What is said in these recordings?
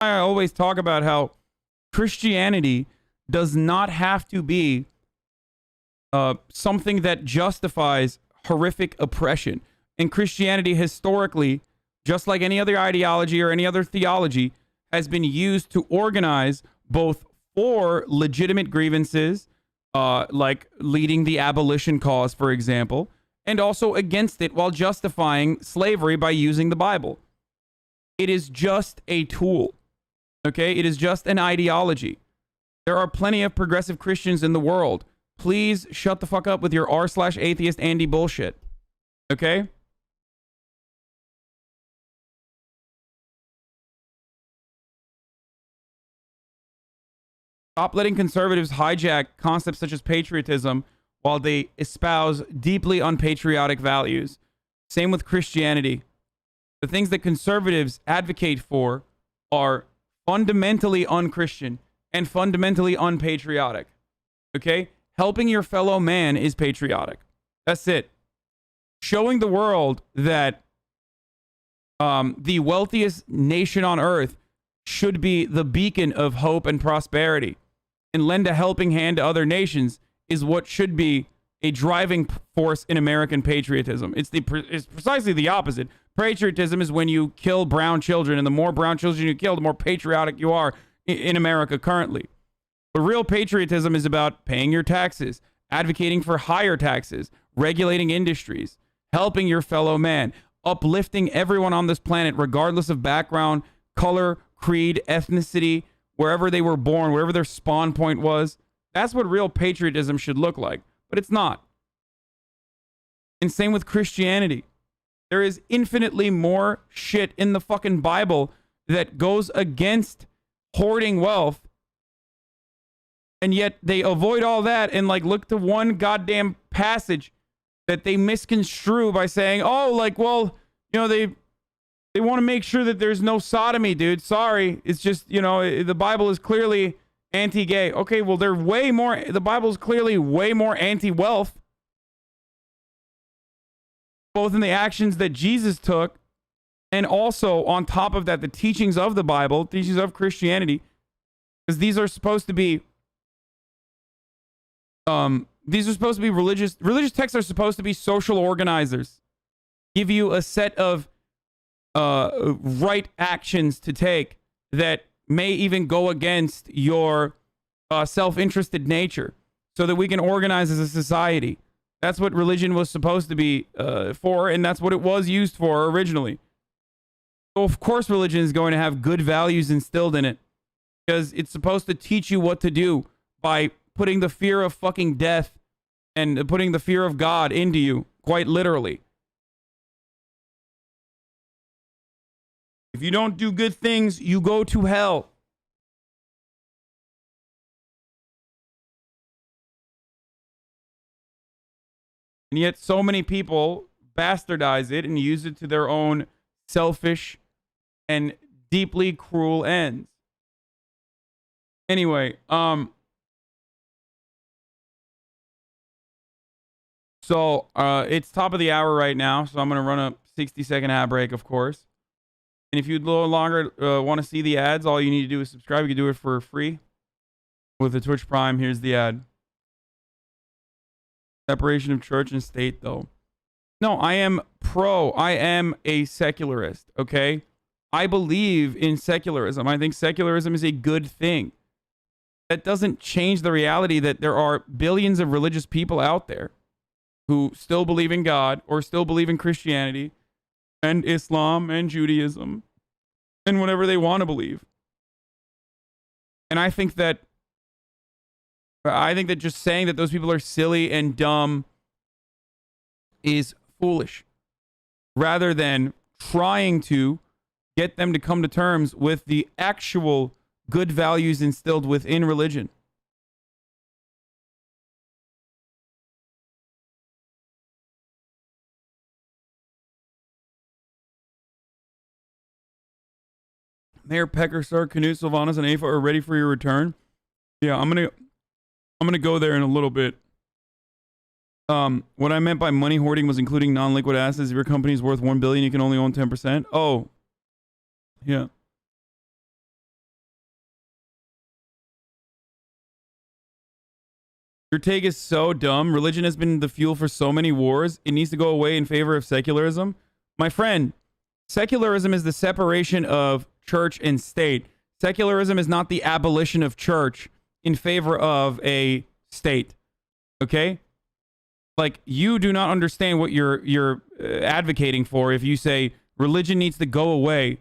I always talk about how Christianity does not have to be something that justifies horrific oppression. And Christianity historically, just like any other ideology or any other theology, has been used to organize both for legitimate grievances, like leading the abolition cause, for example, and also against it while justifying slavery by using the Bible. It is just a tool, okay? It is just an ideology. There are plenty of progressive Christians in the world. Please shut the fuck up with your r/atheist Andy bullshit, okay? Stop letting conservatives hijack concepts such as patriotism while they espouse deeply unpatriotic values. Same with Christianity. The things that conservatives advocate for are fundamentally unchristian and fundamentally unpatriotic. Okay? Helping your fellow man is patriotic. That's it. Showing the world that the wealthiest nation on earth should be the beacon of hope and prosperity and lend a helping hand to other nations is what should be a driving force in American patriotism. It's precisely the opposite. Patriotism is when you kill brown children, and the more brown children you kill, the more patriotic you are in America currently. But real patriotism is about paying your taxes, advocating for higher taxes, regulating industries, helping your fellow man, uplifting everyone on this planet, regardless of background, color, creed, ethnicity, wherever they were born, wherever their spawn point was. That's what real patriotism should look like. But it's not. And same with Christianity. There is infinitely more shit in the fucking Bible that goes against hoarding wealth. And yet they avoid all that and like look to one goddamn passage that they misconstrue by saying, oh, like, well, you know, they want to make sure that there's no sodomy, dude. Sorry. It's just, you know, the Bible is clearly anti-gay. Okay, well, the Bible is clearly way more anti-wealth. Both in the actions that Jesus took and also on top of that, the teachings of the Bible, teachings of Christianity, because these are supposed to be religious texts are supposed to be social organizers, give you a set of right actions to take that may even go against your self-interested nature so that we can organize as a society. That's what religion was supposed to be for, and that's what it was used for originally. So of course religion is going to have good values instilled in it because it's supposed to teach you what to do by putting the fear of fucking death and putting the fear of God into you, quite literally. If you don't do good things, you go to hell. And yet so many people bastardize it and use it to their own selfish and deeply cruel ends. Anyway, so it's top of the hour right now, so I'm going to run a 60-second ad break, of course. And if you no longer want to see the ads, all you need to do is subscribe. You can do it for free with the Twitch Prime. Here's the ad. Separation of church and state, though. No, I am a secularist, okay? I believe in secularism. I think secularism is a good thing. That doesn't change the reality that there are billions of religious people out there who still believe in God or still believe in Christianity and Islam and Judaism and whatever they want to believe. And I think that just saying that those people are silly and dumb is foolish, rather than trying to get them to come to terms with the actual good values instilled within religion. Mayor Pecker, Sir, Canute, Sylvanas, and Afa are ready for your return. Yeah, I'm gonna go there in a little bit. What I meant by money hoarding was including non-liquid assets. If your company is worth $1 billion, you can only own 10%. Oh, yeah. Your take is so dumb. Religion has been the fuel for so many wars. It needs to go away in favor of secularism. My friend, secularism is the separation of church and state. Secularism is not the abolition of church in favor of a state. Okay? Like, you do not understand what you're advocating for if you say religion needs to go away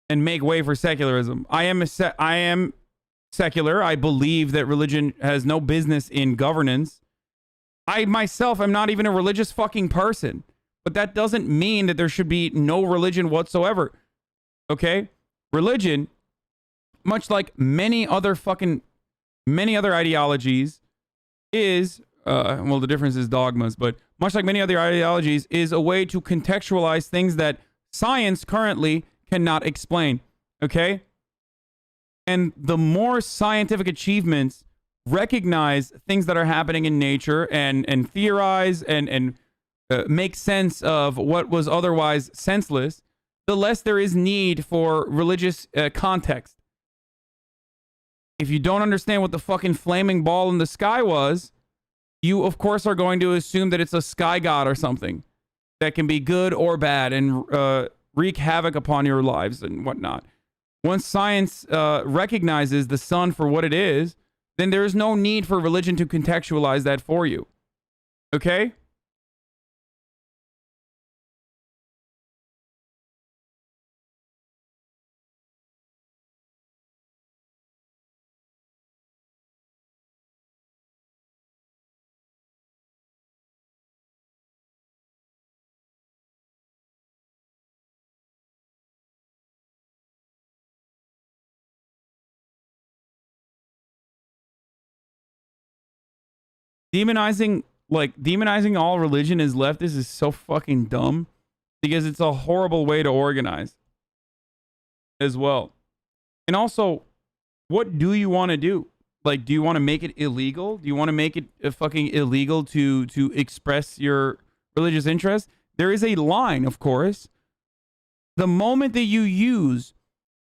and make way for secularism. I am secular. I believe that religion has no business in governance. I myself am not even a religious fucking person, but that doesn't mean that there should be no religion whatsoever. Okay? Religion, much like many other ideologies, is well, the difference is dogmas, but much like many other ideologies, is a way to contextualize things that science currently cannot explain. Okay? And the more scientific achievements recognize things that are happening in nature and theorize and make sense of what was otherwise senseless, the less there is need for religious context. If you don't understand what the fucking flaming ball in the sky was, you, of course, are going to assume that it's a sky god or something that can be good or bad and wreak havoc upon your lives and whatnot. Once science recognizes the sun for what it is, then there is no need for religion to contextualize that for you. Okay? Demonizing all religion as leftists is so fucking dumb because it's a horrible way to organize as well. And also, what do you want to do? Like, do you want to make it illegal? Do you want to make it fucking illegal to express your religious interest? There is a line, of course. The moment that you use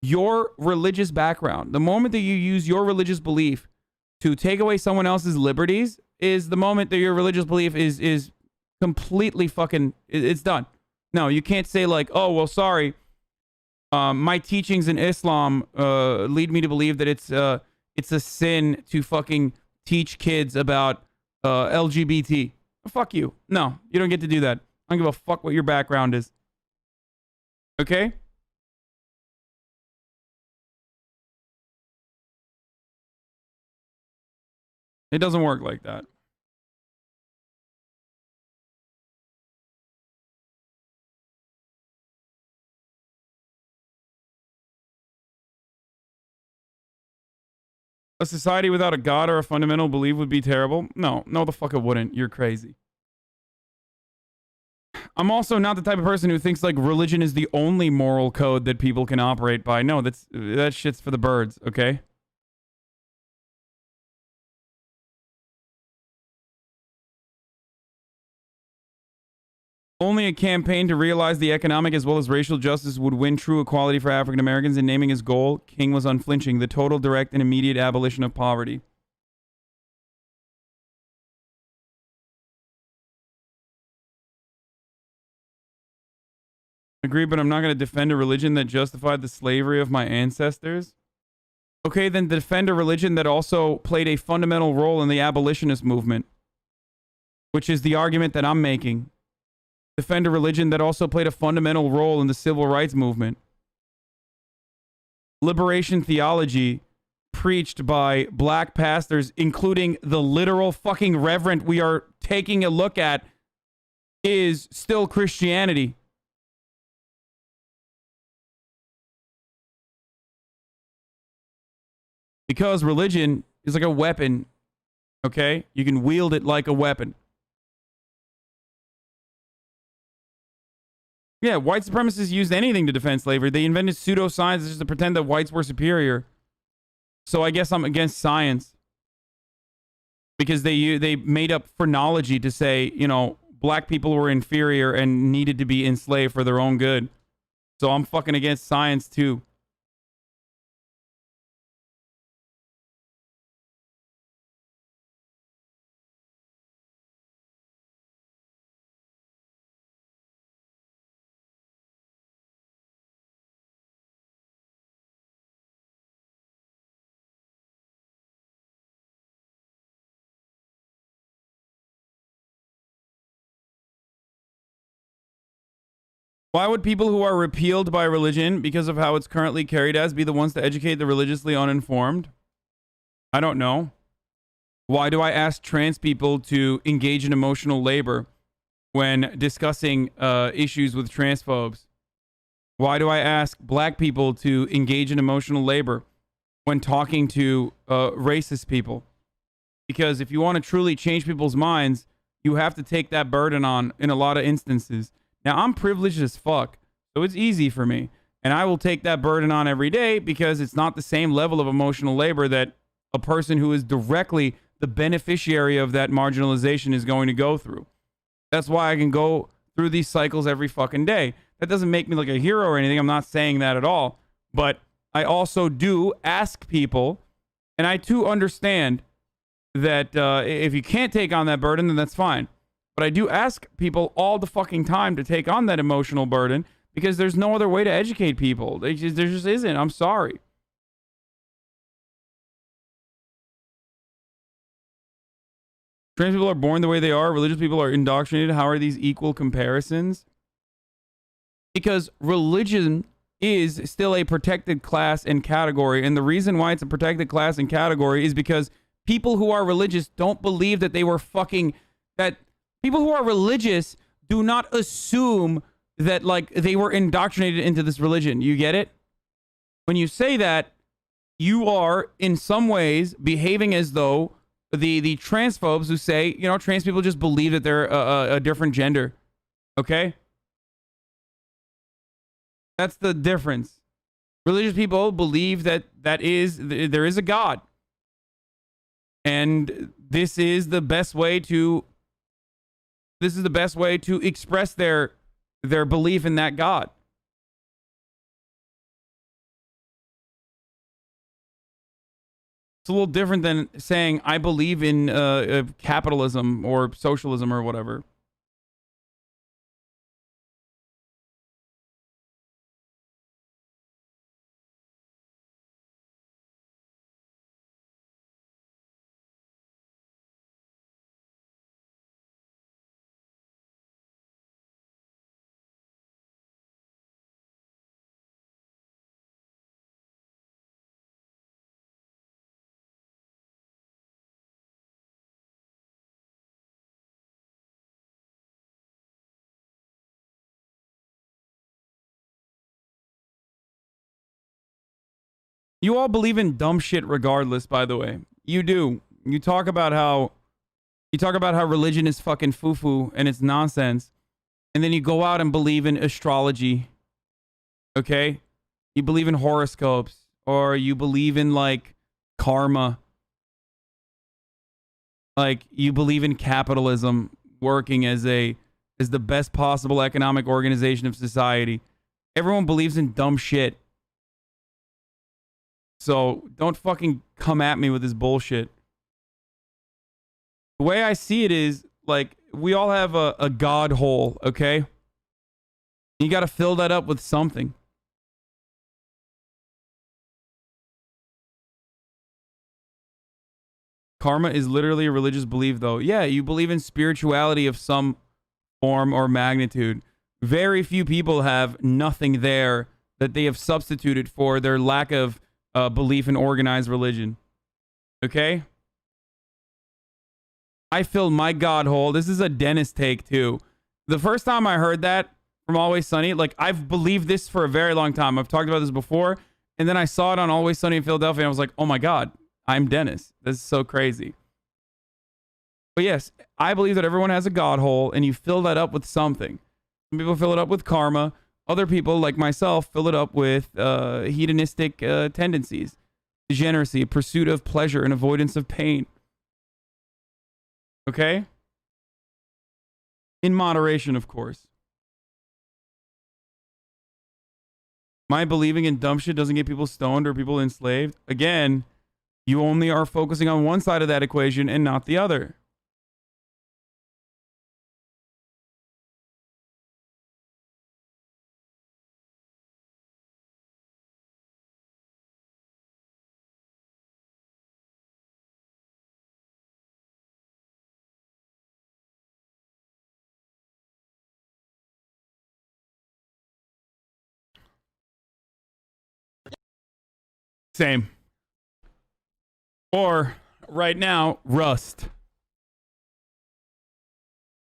your religious background, the moment that you use your religious belief to take away someone else's liberties, is the moment that your religious belief is completely fucking, it's done. No, you can't say like, oh, well, sorry, my teachings in Islam lead me to believe that it's a sin to fucking teach kids about LGBT. Fuck you. No, you don't get to do that. I don't give a fuck what your background is. Okay? It doesn't work like that. A society without a god or a fundamental belief would be terrible? No, the fuck it wouldn't. You're crazy. I'm also not the type of person who thinks like religion is the only moral code that people can operate by. No, that shit's for the birds, okay? Only a campaign to realize the economic as well as racial justice would win true equality for African Americans, and naming his goal, King was unflinching, the total, direct, and immediate abolition of poverty. Agree, but I'm not going to defend a religion that justified the slavery of my ancestors. Okay, then defend a religion that also played a fundamental role in the abolitionist movement, which is the argument that I'm making. Defend a religion that also played a fundamental role in the civil rights movement. Liberation theology preached by black pastors, including the literal fucking reverend we are taking a look at, is still Christianity. Because religion is like a weapon, okay? You can wield it like a weapon. Yeah, white supremacists used anything to defend slavery. They invented pseudoscience just to pretend that whites were superior. So I guess I'm against science. Because they made up phrenology to say, you know, black people were inferior and needed to be enslaved for their own good. So I'm fucking against science too. Why would people who are repealed by religion because of how it's currently carried as be the ones to educate the religiously uninformed? I don't know. Why do I ask trans people to engage in emotional labor when discussing issues with transphobes? Why do I ask black people to engage in emotional labor when talking to racist people? Because if you want to truly change people's minds, you have to take that burden on in a lot of instances. Now, I'm privileged as fuck, so it's easy for me. And I will take that burden on every day because it's not the same level of emotional labor that a person who is directly the beneficiary of that marginalization is going to go through. That's why I can go through these cycles every fucking day. That doesn't make me like a hero or anything. I'm not saying that at all. But I also do ask people, and I too understand that if you can't take on that burden, then that's fine. But I do ask people all the fucking time to take on that emotional burden because there's no other way to educate people. There just isn't. I'm sorry. Trans people are born the way they are. Religious people are indoctrinated. How are these equal comparisons? Because religion is still a protected class and category. And the reason why it's a protected class and category is because people who are religious don't believe that they were fucking... That people who are religious do not assume that, like, they were indoctrinated into this religion. You get it? When you say that, you are, in some ways, behaving as though the transphobes who say, you know, trans people just believe that they're a different gender. Okay? That's the difference. Religious people believe that there is a God. And this is the best way to express their belief in that God. It's a little different than saying I believe in capitalism or socialism or whatever. You all believe in dumb shit regardless, by the way. You do. You talk about how religion is fucking foo-foo and it's nonsense. And then you go out and believe in astrology. Okay? You believe in horoscopes or you believe in like karma. Like you believe in capitalism working as the best possible economic organization of society. Everyone believes in dumb shit. So don't fucking come at me with this bullshit. The way I see it is, like, we all have a God hole, okay? You got to fill that up with something. Karma is literally a religious belief, though. Yeah, you believe in spirituality of some form or magnitude. Very few people have nothing there that they have substituted for their lack of belief in organized religion. Okay? I filled my God hole. This is a Dennis take, too. The first time I heard that from Always Sunny, like, I've believed this for a very long time. I've talked about this before. And then I saw it on Always Sunny in Philadelphia, and I was like, oh my God, I'm Dennis. This is so crazy. But yes, I believe that everyone has a God hole, and you fill that up with something. Some people fill it up with karma. Other people, like myself, fill it up with hedonistic tendencies, degeneracy, pursuit of pleasure, and avoidance of pain. Okay? In moderation, of course. My believing in dumb shit doesn't get people stoned or people enslaved. Again, you only are focusing on one side of that equation and not the other. Same. Or right now, Rust.